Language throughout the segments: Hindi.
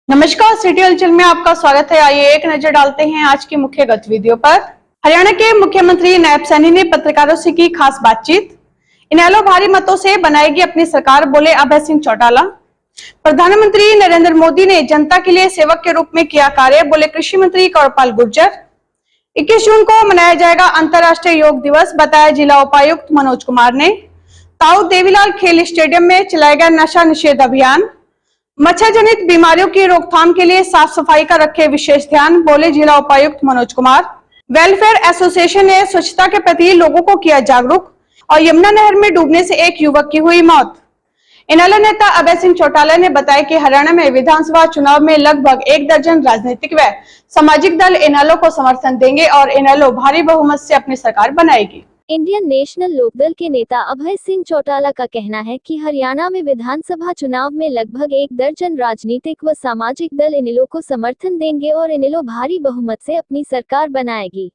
नमस्कार, सिटी हलचल में आपका स्वागत है। आइए एक नजर डालते हैं आज की मुख्य गतिविधियों पर। हरियाणा के मुख्यमंत्री नायब सैनी ने पत्रकारों से की खास बातचीत। इनेलो भारी मतों से बनाएगी अपनी सरकार, बोले अभय सिंह चौटाला। प्रधानमंत्री नरेंद्र मोदी ने जनता के लिए सेवक के रूप में किया कार्य, बोले कृषि मंत्री कंवरपाल गुर्जर। 21 जून को मनाया जाएगा अंतर्राष्ट्रीय योग दिवस, बताया जिला उपायुक्त मनोज कुमार ने। ताऊ देवीलाल खेल स्टेडियम में चलाएगा नशा निषेध अभियान। मच्छर जनित बीमारियों की रोकथाम के लिए साफ सफाई का रखे विशेष ध्यान, बोले जिला उपायुक्त मनोज कुमार। वेलफेयर एसोसिएशन ने स्वच्छता के प्रति लोगों को किया जागरूक और यमुना नहर में डूबने से एक युवक की हुई मौत। इनेलो नेता अभय सिंह चौटाला ने बताया कि हरियाणा में विधानसभा चुनाव में लगभग 1 दर्जन राजनीतिक व सामाजिक दल इनेलो को समर्थन देंगे और इनेलो भारी बहुमत से अपनी सरकार बनाएगी। इंडियन नेशनल लोकदल के नेता अभय सिंह चौटाला का कहना है कि हरियाणा में विधानसभा चुनाव में लगभग 1 दर्जन राजनीतिक व सामाजिक दल इनेलो को समर्थन देंगे और इनेलो भारी बहुमत से अपनी सरकार बनाएगी।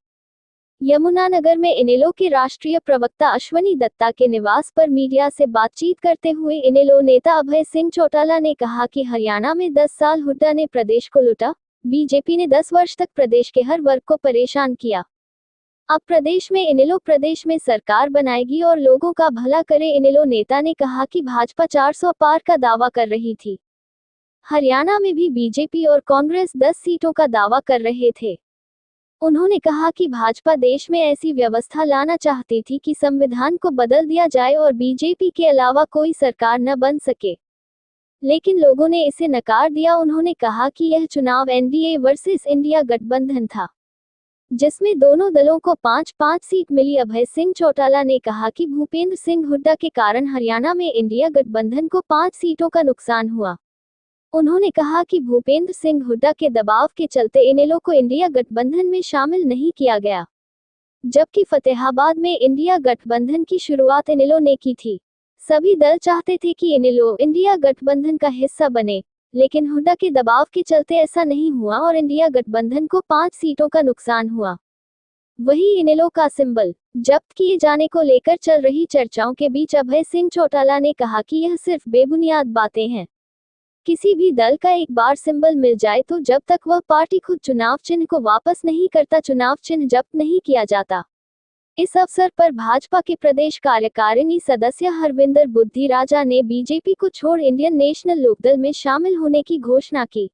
यमुनानगर में इनेलो के राष्ट्रीय प्रवक्ता अश्वनी दत्ता के निवास पर मीडिया से बातचीत करते हुए इनेलो नेता अभय सिंह चौटाला ने कहा कि हरियाणा में 10 साल हुड्डा ने प्रदेश को लूटा, बीजेपी ने 10 वर्ष तक प्रदेश के हर वर्ग को परेशान किया। अब प्रदेश में इनेलो प्रदेश में सरकार बनाएगी और लोगों का भला करे। इनेलो नेता ने कहा कि भाजपा 400 पार का दावा कर रही थी। हरियाणा में भी बीजेपी और कांग्रेस 10 सीटों का दावा कर रहे थे। उन्होंने कहा कि भाजपा देश में ऐसी व्यवस्था लाना चाहती थी कि संविधान को बदल दिया जाए और बीजेपी के अलावा कोई सरकार न बन सके, लेकिन लोगों ने इसे नकार दिया। उन्होंने कहा कि यह चुनाव एनडीए वर्सेस इंडिया गठबंधन था, जिसमें दोनों दलों को 5-5 सीट मिली। अभय सिंह चौटाला ने कहा कि भूपेंद्र सिंह हुड्डा के कारण हरियाणा में इंडिया गठबंधन को 5 सीटों का नुकसान हुआ। उन्होंने कहा कि भूपेंद्र सिंह हुड्डा के दबाव के चलते इनेलो को इंडिया गठबंधन में शामिल नहीं किया गया, जबकि फतेहाबाद में इंडिया गठबंधन की शुरुआत इनेलो ने की थी। सभी दल चाहते थे कि इनेलो इंडिया गठबंधन का हिस्सा बने, लेकिन हुड्डा के दबाव के चलते ऐसा नहीं हुआ और इंडिया गठबंधन को 5 सीटों का नुकसान हुआ। वही इनेलो का सिंबल जब्त किए जाने को लेकर चल रही चर्चाओं के बीच अभय सिंह चौटाला ने कहा कि यह सिर्फ बेबुनियाद बातें हैं। किसी भी दल का एक बार सिंबल मिल जाए तो जब तक वह पार्टी खुद चुनाव चिन्ह को वापस नहीं करता, चुनाव चिन्ह जब्त नहीं किया जाता। इस अवसर पर भाजपा के प्रदेश कार्यकारिणी सदस्य हरविंदर बुद्धिराजा ने बीजेपी को छोड़ इंडियन नेशनल लोकदल में शामिल होने की घोषणा की।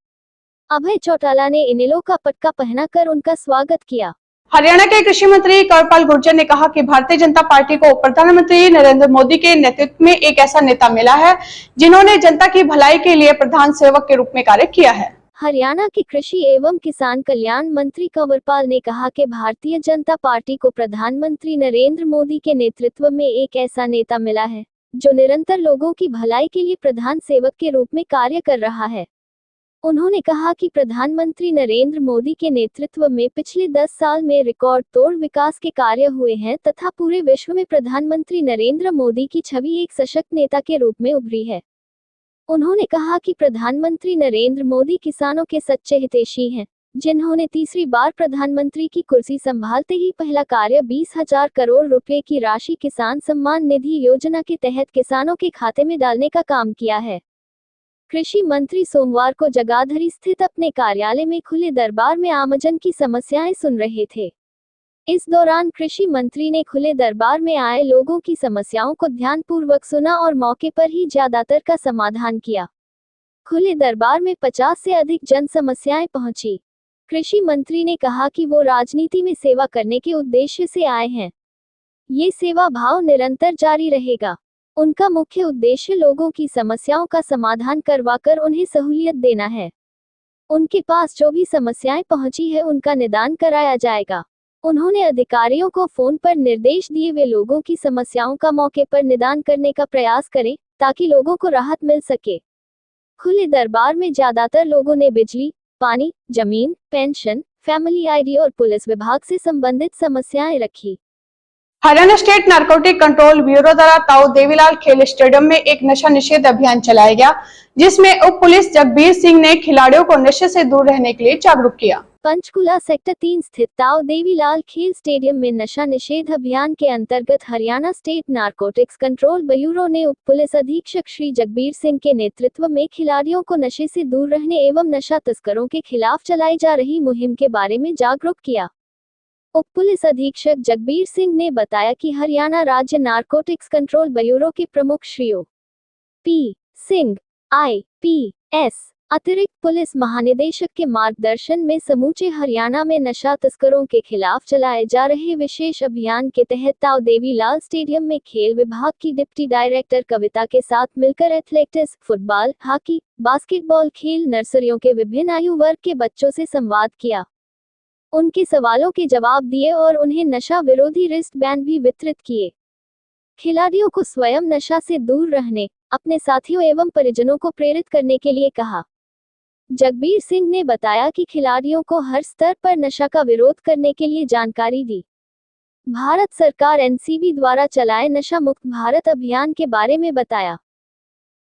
अभय चौटाला ने इनेलो का पटका पहनाकर उनका स्वागत किया। हरियाणा के कृषि मंत्री कंवरपाल गुर्जर ने कहा कि भारतीय जनता पार्टी को प्रधानमंत्री नरेंद्र मोदी के नेतृत्व में एक ऐसा नेता मिला है जिन्होंने जनता की भलाई के लिए प्रधान सेवक के रूप में कार्य किया है। हरियाणा के कृषि एवं किसान कल्याण मंत्री कंवरपाल ने कहा कि भारतीय जनता पार्टी को प्रधानमंत्री नरेंद्र मोदी के नेतृत्व में एक ऐसा नेता मिला है जो निरंतर लोगों की भलाई के लिए प्रधान सेवक के रूप में कार्य कर रहा है। उन्होंने कहा कि प्रधानमंत्री नरेंद्र मोदी के नेतृत्व में पिछले 10 साल में रिकॉर्ड तोड़ विकास के कार्य हुए हैं तथा पूरे विश्व में प्रधानमंत्री नरेंद्र मोदी की छवि एक सशक्त नेता के रूप में उभरी है। उन्होंने कहा कि प्रधानमंत्री नरेंद्र मोदी किसानों के सच्चे हितैषी हैं, जिन्होंने तीसरी बार प्रधानमंत्री की कुर्सी संभालते ही पहला कार्य 20,000 करोड़ रुपए की राशि किसान सम्मान निधि योजना के तहत किसानों के खाते में डालने का काम किया है। कृषि मंत्री सोमवार को जगाधरी स्थित अपने कार्यालय में खुले दरबार में आमजन की समस्याएं सुन रहे थे। इस दौरान कृषि मंत्री ने खुले दरबार में आए लोगों की समस्याओं को ध्यानपूर्वक सुना और मौके पर ही ज्यादातर का समाधान किया। खुले दरबार में 50 से अधिक जन समस्याएं पहुंची। कृषि मंत्री ने कहा कि वो राजनीति में सेवा करने के उद्देश्य से आए हैं। ये सेवा भाव निरंतर जारी रहेगा। उनका मुख्य उद्देश्य लोगों की समस्याओं का समाधान करवाकर उन्हें सहूलियत देना है। उनके पास जो भी समस्याएं पहुंची है उनका निदान कराया जाएगा। उन्होंने अधिकारियों को फोन पर निर्देश दिए वे लोगों की समस्याओं का मौके पर निदान करने का प्रयास करें ताकि लोगों को राहत मिल सके। खुले दरबार में ज्यादातर लोगों ने बिजली, पानी, जमीन, पेंशन, फैमिली आईडी और पुलिस विभाग से संबंधित समस्याएं रखी। Haryana state narcotic control bureau द्वारा ताऊ देवीलाल खेल स्टेडियम में एक नशा निषेध अभियान चलाया गया, जिसमें उप पुलिस जगबीर सिंह ने खिलाड़ियों को नशे से दूर रहने के लिए जागरूक किया। पंचकुला सेक्टर 3 स्थित ताऊ देवीलाल खेल स्टेडियम में नशा निषेध अभियान के अंतर्गत Haryana state narcotics control bureau ने उप पुलिस अधीक्षक श्री जगबीर सिंह के नेतृत्व में खिलाड़ियों को नशे से दूर रहने एवं नशा तस्करों के खिलाफ चलाई जा रही मुहिम के बारे में जागरूक किया। उप पुलिस अधीक्षक जगबीर सिंह ने बताया कि हरियाणा राज्य नारकोटिक्स कंट्रोल ब्यूरो के प्रमुख श्री पी सिंह IPS अतिरिक्त पुलिस महानिदेशक के मार्गदर्शन में समूचे हरियाणा में नशा तस्करों के खिलाफ चलाए जा रहे विशेष अभियान के तहत ताऊ देवीलाल स्टेडियम में खेल विभाग की डिप्टी डायरेक्टर कविता के साथ मिलकर एथलेटिक्स, फुटबॉल, हॉकी, बास्केटबॉल खेल नर्सरियों के विभिन्न आयु वर्ग के बच्चों से संवाद किया, उनके सवालों के जवाब दिए और उन्हें नशा विरोधी रिस्ट बैंड भी वितरित किए। खिलाड़ियों को स्वयं नशा से दूर रहने, अपने साथियों एवं परिजनों को प्रेरित करने के लिए कहा। जगबीर सिंह ने बताया कि खिलाड़ियों को हर स्तर पर नशा का विरोध करने के लिए जानकारी दी। भारत सरकार NCB द्वारा चलाए नशा मुक्त भारत अभियान के बारे में बताया।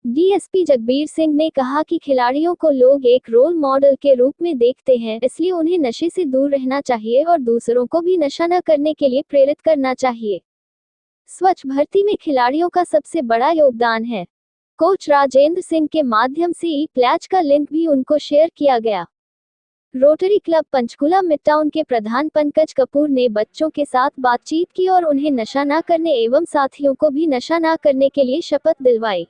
DSP जगबीर सिंह ने कहा कि खिलाड़ियों को लोग एक रोल मॉडल के रूप में देखते हैं, इसलिए उन्हें नशे से दूर रहना चाहिए और दूसरों को भी नशा न करने के लिए प्रेरित करना चाहिए। स्वच्छ भर्ती में खिलाड़ियों का सबसे बड़ा योगदान है। कोच राजेंद्र सिंह के माध्यम से ई-प्लैज का लिंक भी उनको शेयर किया गया। रोटरी क्लब पंचकुला मिडटाउन के प्रधान पंकज कपूर ने बच्चों के साथ बातचीत की और उन्हें नशा न करने एवं साथियों को भी नशा न करने के लिए शपथ दिलवाई।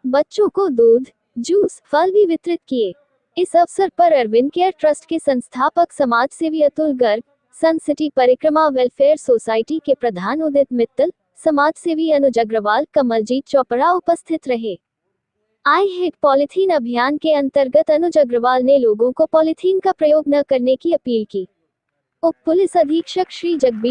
बच्चों को दूध, जूस, फल भी वितरित किए। इस अवसर पर अरविंद केयर ट्रस्ट के संस्थापक समाज सेवी अतुल गर्ग, सन सिटी परिक्रमा वेलफेयर सोसाइटी के प्रधान उदित मित्तल, समाज सेवी अनुज अग्रवाल, कमलजीत चोपड़ा उपस्थित रहे। आई हेट पॉलीथीन अभियान के अंतर्गत अनुज अग्रवाल ने लोगों को पॉलीथीन का प्रयोग न करने की अपील की। उप पुलिस अधीक्षक श्री जगबीर